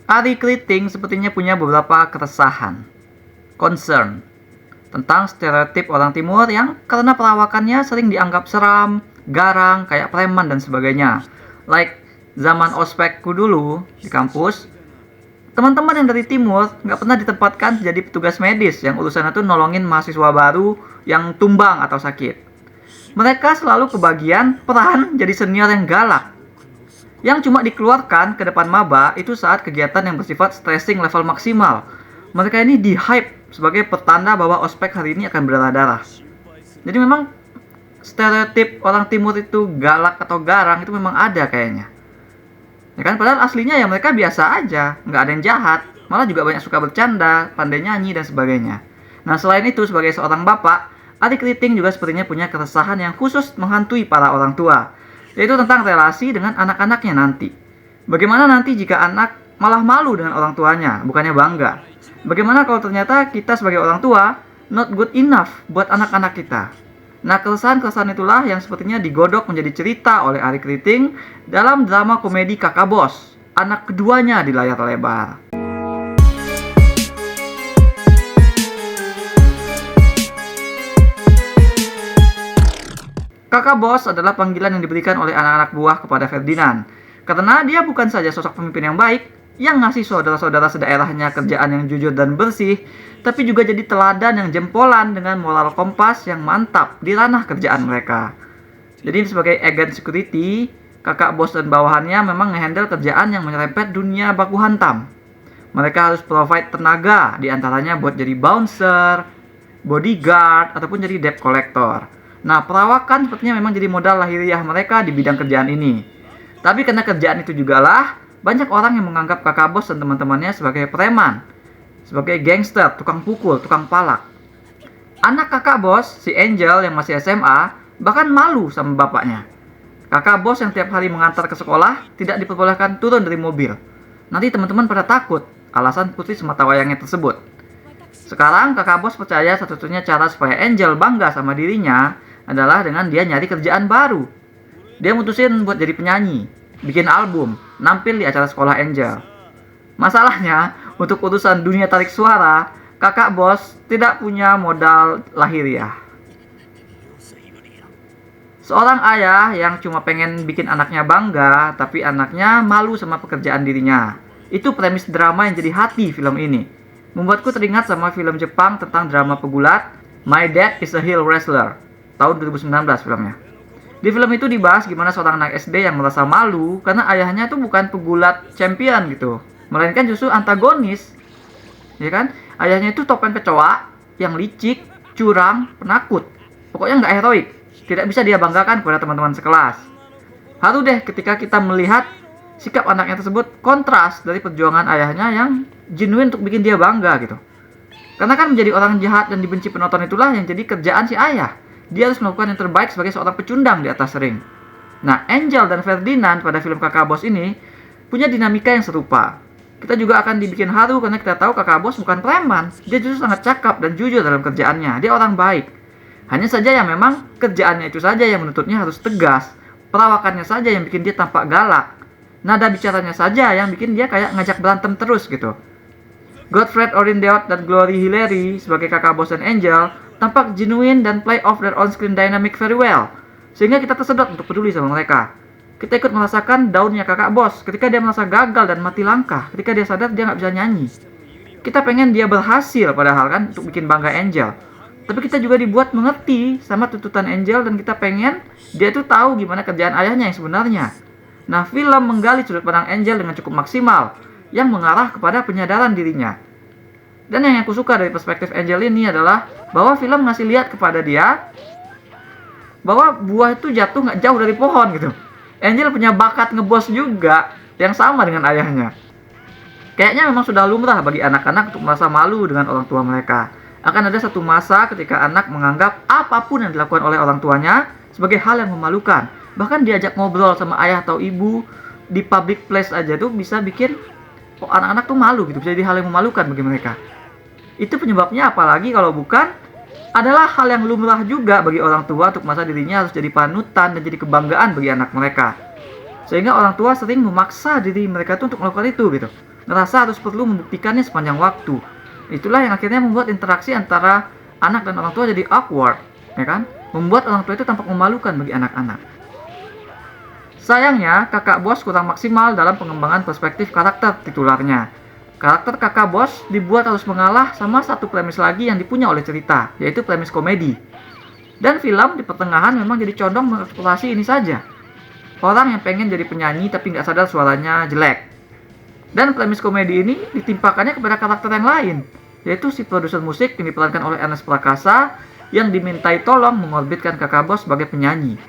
Ari Kriting sepertinya punya beberapa keresahan, concern, tentang stereotip orang timur yang karena perawakannya sering dianggap seram, garang, kayak preman dan sebagainya. Like zaman ospekku dulu di kampus, teman-teman yang dari timur nggak pernah ditempatkan jadi petugas medis yang urusannya tuh nolongin mahasiswa baru yang tumbang atau sakit. Mereka selalu kebagian peran jadi senior yang galak, yang cuma dikeluarkan ke depan maba itu saat kegiatan yang bersifat stressing level maksimal. Mereka ini di-hype sebagai pertanda bahwa ospek hari ini akan berdarah-darah. Jadi memang stereotip orang timur itu galak atau garang itu memang ada kayaknya. Ya kan, padahal aslinya ya mereka biasa aja, nggak ada yang jahat, malah juga banyak suka bercanda, pandai nyanyi dan sebagainya. Nah selain itu sebagai seorang bapak, Ari Kriting juga sepertinya punya keresahan yang khusus menghantui para orang tua, yaitu tentang relasi dengan anak-anaknya nanti. Bagaimana nanti jika anak malah malu dengan orang tuanya, bukannya bangga? Bagaimana kalau ternyata kita sebagai orang tua not good enough buat anak-anak kita? Nah, keresahan-keresahan itulah yang sepertinya digodok menjadi cerita oleh Ari Kriting dalam drama komedi Kakak Bos, anak keduanya di layar lebar. Kakak Bos adalah panggilan yang diberikan oleh anak-anak buah kepada Ferdinand, karena dia bukan saja sosok pemimpin yang baik, yang ngasih saudara-saudara sedaerahnya kerjaan yang jujur dan bersih, tapi juga jadi teladan yang jempolan dengan moral kompas yang mantap di ranah kerjaan mereka. Jadi sebagai agent security, kakak bos dan bawahannya memang ngehandle kerjaan yang menyerempet dunia baku hantam. Mereka harus provide tenaga, diantaranya buat jadi bouncer, bodyguard, ataupun jadi debt collector. Nah, perawakan sepertinya memang jadi modal lahiriah mereka di bidang kerjaan ini. Tapi karena kerjaan itu juga lah, banyak orang yang menganggap kakak bos dan teman-temannya sebagai preman, sebagai gangster, tukang pukul, tukang palak. Anak kakak bos, si Angel yang masih SMA, bahkan malu sama bapaknya. Kakak bos yang tiap hari mengantar ke sekolah tidak diperbolehkan turun dari mobil. Nanti teman-teman pada takut, alasan putri sematawayangnya tersebut. Sekarang kakak bos percaya satu-satunya cara supaya Angel bangga sama dirinya adalah dengan dia nyari kerjaan baru. Dia mutusin buat jadi penyanyi, bikin album, nampil di acara sekolah Angel. Masalahnya, untuk urusan dunia tarik suara, kakak bos tidak punya modal lahiriah. Seorang ayah yang cuma pengen bikin anaknya bangga, tapi anaknya malu sama pekerjaan dirinya. Itu premis drama yang jadi hati film ini. Membuatku teringat sama film Jepang tentang drama pegulat, My Dad is a Heel Wrestler, tahun 2019 filmnya. Di film itu dibahas gimana seorang anak SD yang merasa malu karena ayahnya tuh bukan pegulat champion gitu, melainkan justru antagonis. Ya kan? Ayahnya itu topeng kecoa yang licik, curang, penakut. Pokoknya nggak heroik. Tidak bisa dia banggakan kepada teman-teman sekelas. Haru deh ketika kita melihat sikap anaknya tersebut kontras dari perjuangan ayahnya yang genuine untuk bikin dia bangga gitu. Karena kan menjadi orang jahat dan dibenci penonton itulah yang jadi kerjaan si ayah. Dia harus melakukan yang terbaik sebagai seorang pecundang di atas ring. Nah, Angel dan Ferdinand pada film Kakak Bos ini punya dinamika yang serupa. Kita juga akan dibikin haru karena kita tahu Kakak Bos bukan preman. Dia justru sangat cakap dan jujur dalam kerjaannya. Dia orang baik. Hanya saja yang memang kerjaannya itu saja yang menuntutnya harus tegas. Perawakannya saja yang bikin dia tampak galak. Nada bicaranya saja yang bikin dia kayak ngajak berantem terus gitu. Godfred Orindeot dan Glory Hillery sebagai Kakak Bos dan Angel tampak genuine dan play off their on-screen dynamic very well. Sehingga kita tersedot untuk peduli sama mereka. Kita ikut merasakan daunnya Kakak Bos ketika dia merasa gagal dan mati langkah. Ketika dia sadar dia nggak bisa nyanyi. Kita pengen dia berhasil padahal kan untuk bikin bangga Angel. Tapi kita juga dibuat mengerti sama tuntutan Angel dan kita pengen dia tuh tahu gimana kerjaan ayahnya yang sebenarnya. Nah, film menggali sudut pandang Angel dengan cukup maksimal yang mengarah kepada penyadaran dirinya. Dan yang aku suka dari perspektif Angel ini adalah bahwa film ngasih lihat kepada dia bahwa buah itu jatuh nggak jauh dari pohon gitu. Angel punya bakat ngebos juga yang sama dengan ayahnya. Kayaknya memang sudah lumrah bagi anak-anak untuk merasa malu dengan orang tua mereka. Akan ada satu masa ketika anak menganggap apapun yang dilakukan oleh orang tuanya sebagai hal yang memalukan. Bahkan diajak ngobrol sama ayah atau ibu di public place aja tuh bisa bikin anak-anak tuh malu gitu, bisa jadi hal yang memalukan bagi mereka. Itu penyebabnya apalagi kalau bukan adalah hal yang lumrah juga bagi orang tua untuk masa dirinya harus jadi panutan dan jadi kebanggaan bagi anak mereka. Sehingga orang tua sering memaksa diri mereka tuh untuk melakukan itu gitu. ngerasa harus perlu membuktikannya sepanjang waktu. Itulah yang akhirnya membuat interaksi antara anak dan orang tua jadi awkward, ya kan? Membuat orang tua itu tampak memalukan bagi anak-anak. Sayangnya, kakak bos kurang maksimal dalam pengembangan perspektif karakter titularnya. Karakter kakak bos dibuat harus mengalah sama satu premis lagi yang dipunya oleh cerita, yaitu premis komedi. Dan film di pertengahan memang jadi condong mengeksplorasi ini saja. Orang yang pengen jadi penyanyi tapi nggak sadar suaranya jelek. Dan premis komedi ini ditimpakannya kepada karakter yang lain, yaitu si produser musik yang diperankan oleh Ernest Prakasa yang dimintai tolong mengorbitkan kakak bos sebagai penyanyi.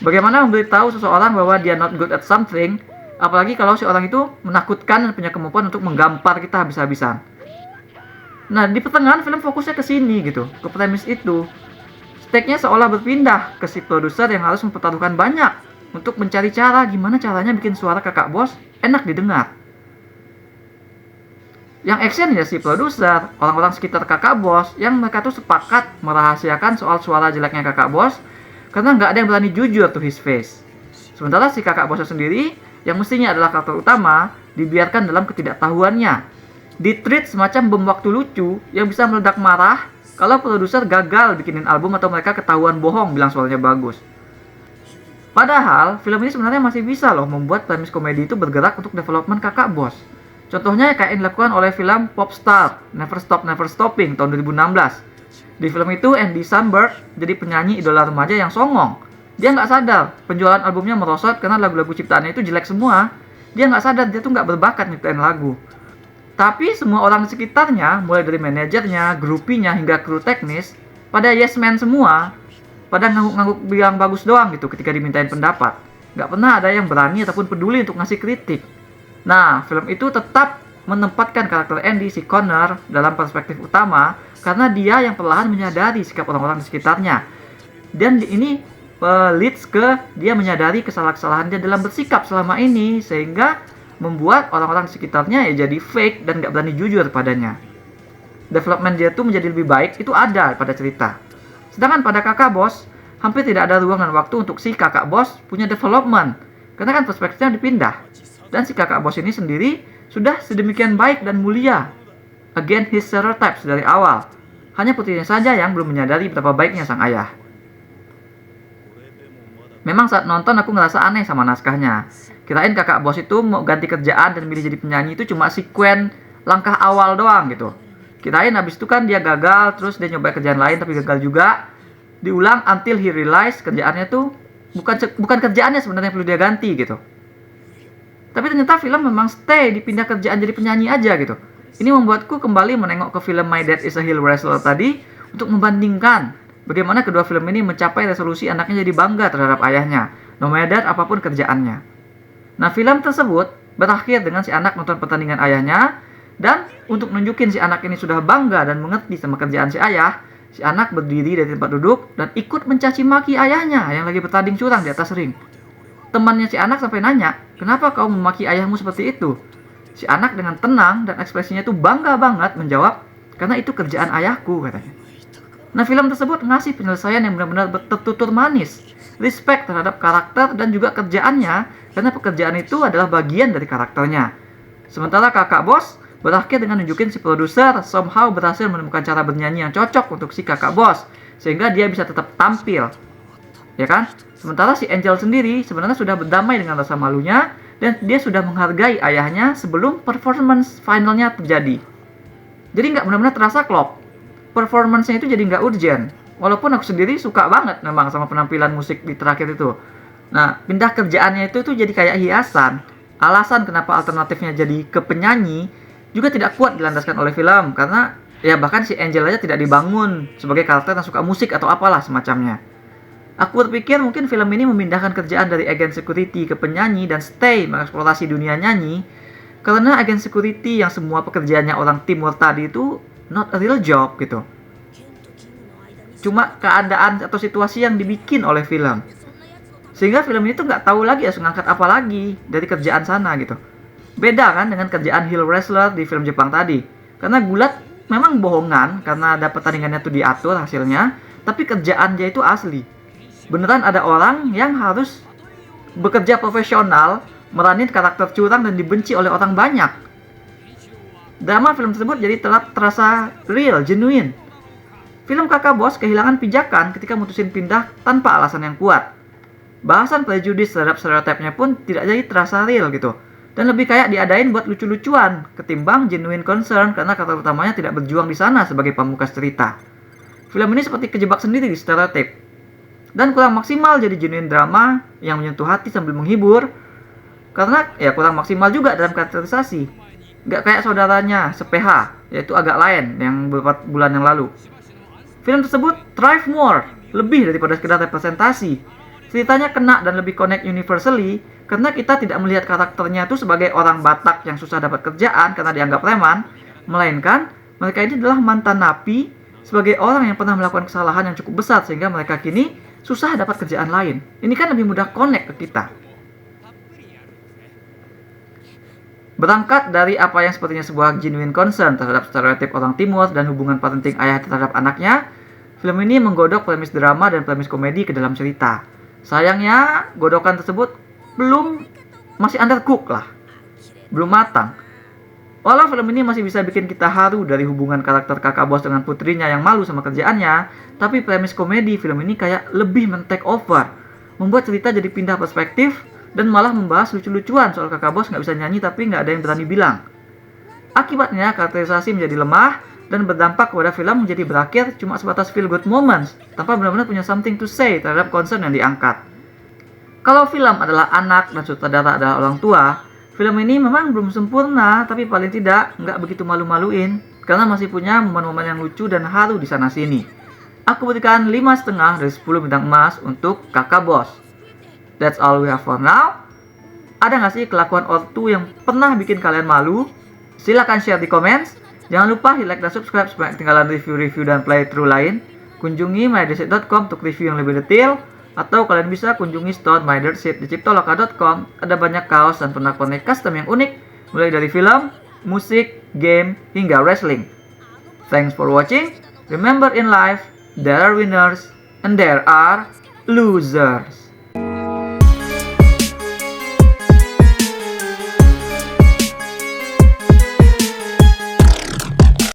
Bagaimana memberitahu seseorang bahwa dia not good at something, apalagi kalau si orang itu menakutkan dan punya kemampuan untuk menggampar kita habis-habisan. Nah, di pertengahan film fokusnya ke sini gitu, ke premis itu. Stake-nya seolah berpindah ke si produser yang harus mempertaruhkan banyak untuk mencari cara gimana caranya bikin suara kakak bos enak didengar. Yang action ya si produser, orang-orang sekitar kakak bos yang mereka tuh sepakat merahasiakan soal suara jeleknya kakak bos karena nggak ada yang berani jujur to his face. Sementara si kakak bosnya sendiri, yang mestinya adalah karakter utama, dibiarkan dalam ketidaktahuannya. Ditreat semacam bom waktu lucu yang bisa meledak marah kalau produser gagal bikinin album atau mereka ketahuan bohong bilang suaranya bagus. Padahal, film ini sebenarnya masih bisa loh membuat premis komedi itu bergerak untuk development kakak bos. Contohnya kayak yang dilakukan oleh film Popstar, Never Stop Never Stopping tahun 2016. Di film itu Andy Samberg jadi penyanyi idola remaja yang songong. Dia nggak sadar penjualan albumnya merosot karena lagu-lagu ciptaannya itu jelek semua. Dia nggak sadar dia tuh nggak berbakat nyiptain lagu. Tapi semua orang di sekitarnya, mulai dari manajernya, grupinya, hingga kru teknis, pada yes man semua, pada ngangguk-ngangguk bilang bagus doang gitu ketika dimintain pendapat. Nggak pernah ada yang berani ataupun peduli untuk ngasih kritik. Nah, film itu tetap menempatkan karakter Andy, si Connor, dalam perspektif utama karena dia yang perlahan menyadari sikap orang-orang di sekitarnya. Dan ini leads ke dia menyadari kesalahan-kesalahan dia dalam bersikap selama ini, sehingga membuat orang-orang di sekitarnya ya jadi fake dan gak berani jujur padanya. Development dia tuh menjadi lebih baik itu ada pada cerita. Sedangkan pada kakak bos, hampir tidak ada ruang dan waktu untuk si kakak bos punya development, karena kan perspektifnya dipindah. Dan si kakak bos ini sendiri sudah sedemikian baik dan mulia against his stereotypes dari awal. Hanya putrinya saja yang belum menyadari betapa baiknya sang ayah. Memang saat nonton aku ngerasa aneh sama naskahnya. Kirain kakak bos itu mau ganti kerjaan dan milih jadi penyanyi itu cuma sekuen langkah awal doang gitu. Kirain habis itu kan dia gagal, terus dia nyoba kerjaan lain tapi gagal juga. Diulang until he realize kerjaannya tuh bukan kerjaannya sebenarnya perlu dia ganti gitu. Tapi ternyata film memang stay dipindah kerjaan jadi penyanyi aja gitu. Ini membuatku kembali menengok ke film My Dad is a Heel Wrestler tadi untuk membandingkan bagaimana kedua film ini mencapai resolusi anaknya jadi bangga terhadap ayahnya, no matter apapun kerjaannya. Nah, film tersebut berakhir dengan si anak nonton pertandingan ayahnya, dan untuk nunjukin si anak ini sudah bangga dan mengerti sama kerjaan si ayah, si anak berdiri dari tempat duduk dan ikut mencaci maki ayahnya yang lagi bertanding curang di atas ring. Temannya si anak sampai nanya, kenapa kau memaki ayahmu seperti itu? Si anak dengan tenang dan ekspresinya itu bangga banget menjawab, karena itu kerjaan ayahku, katanya. Nah, film tersebut ngasih penyelesaian yang benar-benar tertutur manis, respect terhadap karakter dan juga kerjaannya, karena pekerjaan itu adalah bagian dari karakternya. Sementara kakak bos berakhir dengan nunjukin si produser somehow berhasil menemukan cara bernyanyi yang cocok untuk si kakak bos, sehingga dia bisa tetap tampil. Ya kan? Sementara si Angel sendiri sebenarnya sudah berdamai dengan rasa malunya dan dia sudah menghargai ayahnya sebelum performance finalnya terjadi. Jadi nggak benar-benar terasa klop. Performance-nya itu jadi nggak urgent. Walaupun aku sendiri suka banget memang sama penampilan musik di terakhir itu. Nah, pindah kerjaannya itu tuh jadi kayak hiasan. Alasan kenapa alternatifnya jadi ke penyanyi juga tidak kuat dilandaskan oleh film. Karena ya bahkan si Angel aja tidak dibangun sebagai karakter yang suka musik atau apalah semacamnya. Aku berpikir mungkin film ini memindahkan kerjaan dari agen security ke penyanyi dan stay mengeksplorasi dunia nyanyi. Karena agen security yang semua pekerjaannya orang timur tadi itu not a real job gitu. Cuma keadaan atau situasi yang dibikin oleh film. Sehingga film ini tuh nggak tahu lagi harus ngangkat apa lagi dari kerjaan sana gitu. Beda kan dengan kerjaan heel wrestler di film Jepang tadi. Karena gulat memang bohongan karena ada pertandingannya tuh diatur hasilnya, tapi kerjaan dia itu asli. Beneran ada orang yang harus bekerja profesional meranin karakter curang dan dibenci oleh orang banyak. Drama film tersebut jadi terasa real, genuine. Film Kakak Bos kehilangan pijakan ketika mutusin pindah tanpa alasan yang kuat. Bahasan prejudis terhadap stereotipnya pun tidak jadi terasa real gitu. Dan lebih kayak diadain buat lucu-lucuan ketimbang genuine concern karena karakter utamanya tidak berjuang di sana sebagai pamungkas cerita. Film ini seperti kejebak sendiri di stereotip. Dan kurang maksimal jadi genuine drama yang menyentuh hati sambil menghibur. Karena ya kurang maksimal juga dalam karakterisasi. Gak kayak saudaranya, Sepheha, yaitu agak lain yang beberapa bulan yang lalu. Film tersebut thrive more, lebih daripada sekedar representasi. Ceritanya kena dan lebih connect universally karena kita tidak melihat karakternya itu sebagai orang Batak yang susah dapat kerjaan karena dianggap preman, melainkan mereka ini adalah mantan napi sebagai orang yang pernah melakukan kesalahan yang cukup besar sehingga mereka kini susah dapat kerjaan lain. Ini kan lebih mudah connect ke kita. Berangkat dari apa yang sepertinya sebuah genuine concern terhadap stereotip orang timur dan hubungan parenting ayah terhadap anaknya, film ini menggodok premis drama dan premis komedi ke dalam cerita. Sayangnya, godokan tersebut masih undercooked lah. Belum matang. Walau film ini masih bisa bikin kita haru dari hubungan karakter kakak bos dengan putrinya yang malu sama kerjaannya, tapi premis komedi film ini kayak lebih men-take over, membuat cerita jadi pindah perspektif, dan malah membahas lucu-lucuan soal kakak bos nggak bisa nyanyi tapi nggak ada yang berani bilang. Akibatnya karakterisasi menjadi lemah dan berdampak kepada film menjadi berakhir cuma sebatas feel good moments tanpa benar-benar punya something to say terhadap concern yang diangkat. Kalau film adalah anak dan sutradara adalah orang tua, film ini memang belum sempurna tapi paling tidak nggak begitu malu-maluin karena masih punya momen-momen yang lucu dan haru di sana-sini. Aku berikan 5,5 dari 10 bintang emas untuk Kakak Bos. That's all we have for now. Ada nggak sih kelakuan ortu yang pernah bikin kalian malu? Silahkan share di comments. Jangan lupa like dan subscribe supaya ketinggalan review-review dan playthrough lain. Kunjungi mydershit.com untuk review yang lebih detail. Atau kalian bisa kunjungi store mydershit di ciptoloka.com. Ada banyak kaos dan pernak-pernik custom yang unik. Mulai dari film, musik, game, hingga wrestling. Thanks for watching. Remember in life, there are winners and there are losers.